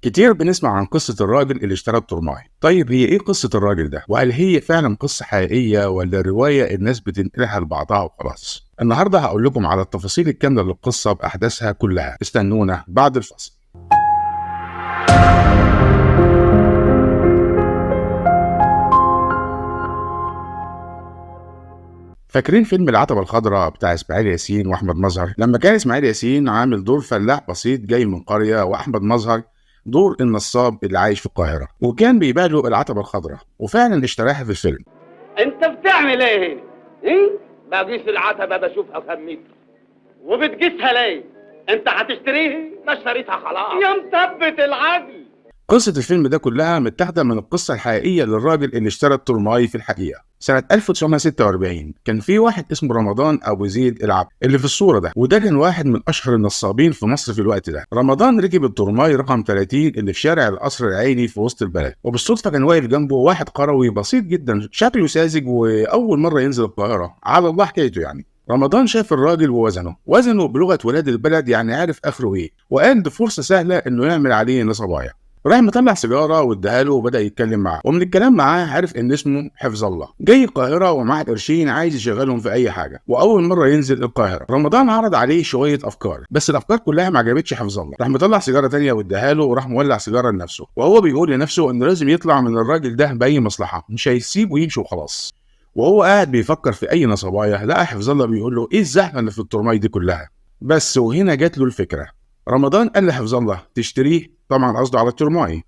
كتير بنسمع عن قصة الراجل اللي اشترى الترماي. طيب هي ايه قصة الراجل ده؟ وهل هي فعلا قصة حقيقية ولا رواية الناس بتنقلها لبعضها وخلاص؟ النهاردة هقول لكم على التفاصيل الكاملة للقصة بأحداثها كلها. استنونا بعد الفصل. فاكرين فيلم العتبة الخضراء بتاع اسماعيل ياسين واحمد مظهر؟ لما كان اسماعيل ياسين عامل دور فلاح بسيط جاي من قرية، واحمد مظهر دور النصاب اللي عايش في القاهرة، وكان بيبيع له العتبة الخضراء، وفعلا اشتراها في الفيلم. انت بتعمل ايه هنا؟ ايه؟ بقيس العتبة بشوفها كم متر وبتقيسها ليه؟ انت هتشتريها؟ ما اشتريتها خلاص يا مثبت العدل. قصة الفيلم ده كلها متاخدة من القصة الحقيقية للراجل اللي اشترى الترماي في الحقيقة. سنة 1946 كان في واحد اسمه رمضان أبو زيد العبد اللي في الصورة ده، وده كان واحد من أشهر النصابين في مصر في الوقت ده. رمضان ركب الترماي رقم 30 اللي في شارع القصر العيني في وسط البلد، وبالصدفة كان واقف جنبه واحد قروي بسيط جدا شكله ساذج وأول مرة ينزل القاهرة، على الله حكايته يعني. رمضان شاف الراجل ووزنه بلغة ولاد البلد، يعني عارف آخره إيه، وقال دي فرصة سهلة إنه يعمل عليه نصبايا. راح مطلع سيجاره واداها له وبدا يتكلم معاه، ومن الكلام معاه عرف ان اسمه حفظ الله، جاي القاهره ومعاه قرشين عايز يشغلهم في اي حاجه، واول مره ينزل القاهره. رمضان عرض عليه شويه افكار، بس الافكار كلها ما عجبتش حفظ الله. راح مطلع سيجاره تانية واداها له، وراح مولع سيجاره لنفسه، وهو بيقول لنفسه انه لازم يطلع من الراجل ده باي مصلحه، مش هيسيبه ويمشي وخلاص. وهو قاعد بيفكر في اي نصبايا، لقى حفظ الله بيقول له ايه الزحمه اللي في الترماي دي كلها؟ بس وهنا جات له الفكره. رمضان قال لحفظ الله تشتريه، طبعا قصده على الترماي،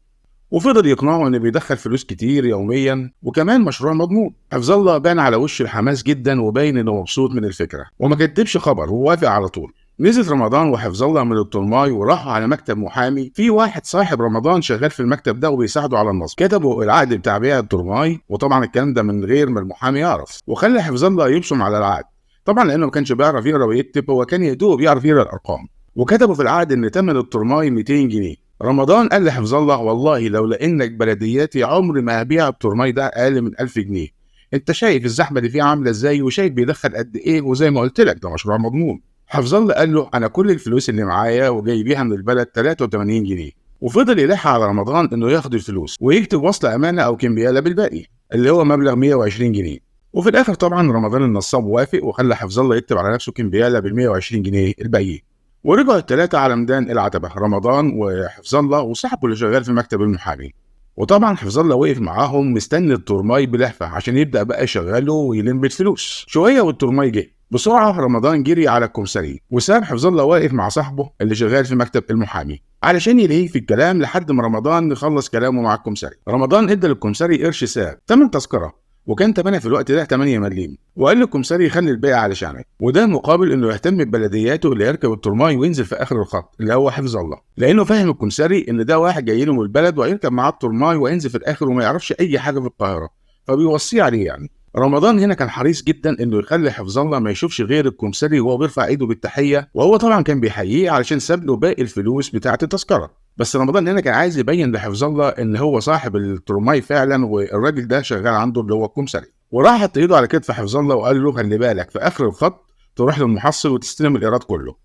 وفضل يقنعه انه بيدخل فلوس كتير يوميا وكمان مشروع مضمون. حفظ الله بان على وش الحماس جدا وباين انه مبسوط من الفكره، وما كدبش خبر ووافق على طول. نزل رمضان وحفظ الله من الترماي وراحوا على مكتب محامي، في واحد صاحب رمضان شغال في المكتب ده وبيساعده على النصب. كتبوا العقد بتاع بيع الترماي، وطبعا الكلام ده من غير ما المحامي يعرف، وخلى حفظ الله يبصم على العقد، طبعا لانه ما كانش بيعرف يقرا ويكتب، هو كان يدوب بيعرف يقرا الارقام. وكتبوا في العقد ان ثمن الترماي 200 جنيه. رمضان قال لحفظ الله والله لولا انك بلدياتي عمري ما هبيع الترماي ده اقل من 1000 جنيه. انت شايف الزحمه اللي فيه عامله ازاي، وشايف بيدخل قد ايه، وزي ما قلت لك ده مشروع مضمون. حفظ الله قال له انا كل الفلوس اللي معايا وجاي بيها من البلد 83 جنيه، وفضل يلح على رمضان انه ياخد الفلوس ويكتب وصل امانه او كمبياله بالباقي اللي هو مبلغ 120 جنيه. وفي الاخر طبعا رمضان النصاب وافق وخلى حفظ الله يكتب على نفسه كمبياله بال 120 جنيه الباقيين. ورجعوا الثلاثة على ميدان العتبة، رمضان وحفظ الله وصاحبه اللي شغال في مكتب المحامي. وطبعا حفظ الله وقف معاهم مستني الترماي بلهفة عشان يبدأ بقى يشغله ويلم الفلوس. شوية والترماي جه بسرعة. رمضان جري على الكمساري وساب حفظ الله واقف مع صاحبه اللي شغال في مكتب المحامي علشان يلهيه في الكلام لحد ما رمضان يخلص كلامه مع الكمساري. رمضان ادى للكمساري قرش ساب تمن تذكرة، وكان تمنها في الوقت ده 8 مليم، وقال للكمساري خلي الباقي علشانك، وده مقابل انه يهتم ببلدياته اللي يركب الترماي وينزل في اخر الخط اللي هو حفظ الله، لانه فاهم الكمساري ان ده واحد جاي له من البلد وهيركب معاه الترماي وينزل في الاخر وما يعرفش اي حاجه في القاهره، فبيوصيه عليه يعني. رمضان هنا كان حريص جدا انه يخلي حفظ الله ما يشوفش غير الكمساري وهو بيرفع ايده بالتحيه، وهو طبعا كان بيحييه علشان ساب له باقي الفلوس بتاعه التذكره. بس رمضان هنا كان عايز يبين لحفظ الله ان هو صاحب الترماي فعلا، والراجل ده شغال عنده اللي هو الكمساري. وراح حط ايده على كتف حفظ الله وقال له خلي بالك في اخر الخط تروح للمحصل وتستلم الايراد كله،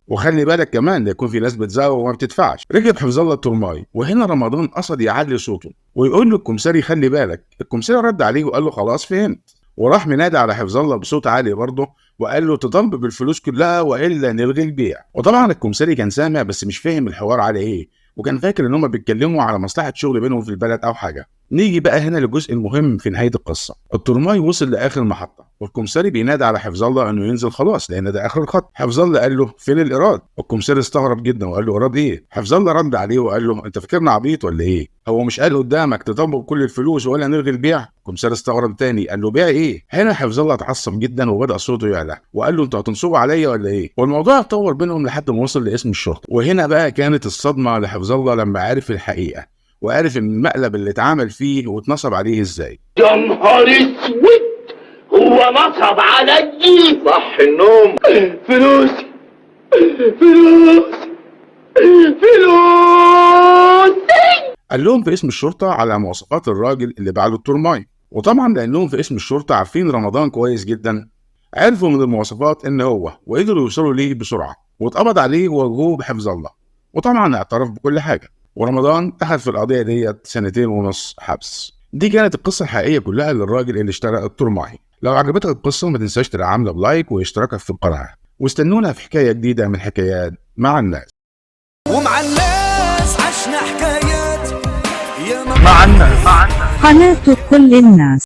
وخلي بالك كمان لا يكون في ناس بتزاوق وما بتدفعش. ركب حفظ الله الترماي، وهنا رمضان قصد يعلي صوته ويقول له الكمساري خلي بالك. الكمساري رد عليه وقال له خلاص فهمت، وراح منادى على حفظ الله بصوت عالي برضه وقال له تضرب بالفلوس كلها والا نلغي البيع. وطبعا الكمساري كان سامع بس مش فاهم الحوار على ايه، وكان فاكر ان هم بيتكلموا على مصلحه شغل بينهم في البلد او حاجه. نيجي بقى هنا للجزء المهم في نهايه القصه. الترماي وصل لاخر المحطه، والكمساري بينادى على حفظ الله انه ينزل خلاص لان ده اخر الخط. حفظ الله قال له فين الايراد؟ الكمساري استغرب جدا وقال له ايراد ايه؟ حفظ الله رد عليه وقال له انت فاكرنا عبيط ولا ايه؟ هو مش قال قدامك تضرب كل الفلوس ولا نلغي البيع؟ الكمساري استغرب تاني قال له بيع ايه؟ هنا حفظ الله اتعصب جدا وبدا صوته يعلى وقال له انتوا هتنصبوا عليا ولا ايه؟ والموضوع اتطور بينهم لحد ما وصل لاسم الشرطه. وهنا بقى كانت الصدمه لحفظ الله لما عرف الحقيقه، وعرف ان المقلب اللي اتعمل فيه واتنصب عليه ازاي. يا نهار اسود، هو نصب علي؟ صح النوم. فلوسي فلوسي فلوسي. قال لهم في اسم الشرطه على مواصفات الراجل اللي باع له الترماي، وطبعا لانهم في اسم الشرطه عارفين رمضان كويس جدا، عرفوا من المواصفات ان هو، وقدروا يوصلوا ليه بسرعه، واتقبض عليه ووجهوه بحفظ الله، وطبعا اعترف بكل حاجه. ورمضان أخذ في القضية ديت 2.5 سنين حبس. دي كانت القصة الحقيقية كلها للراجل اللي اشترى الترماي. لو عجبتك القصة ما تنساش تدعمنا بلايك واشتراكك في القناة، واستنونا في حكاية جديدة من حكايات مع الناس. ومع الناس عشنا حكايات مع الناس. قناة كل الناس.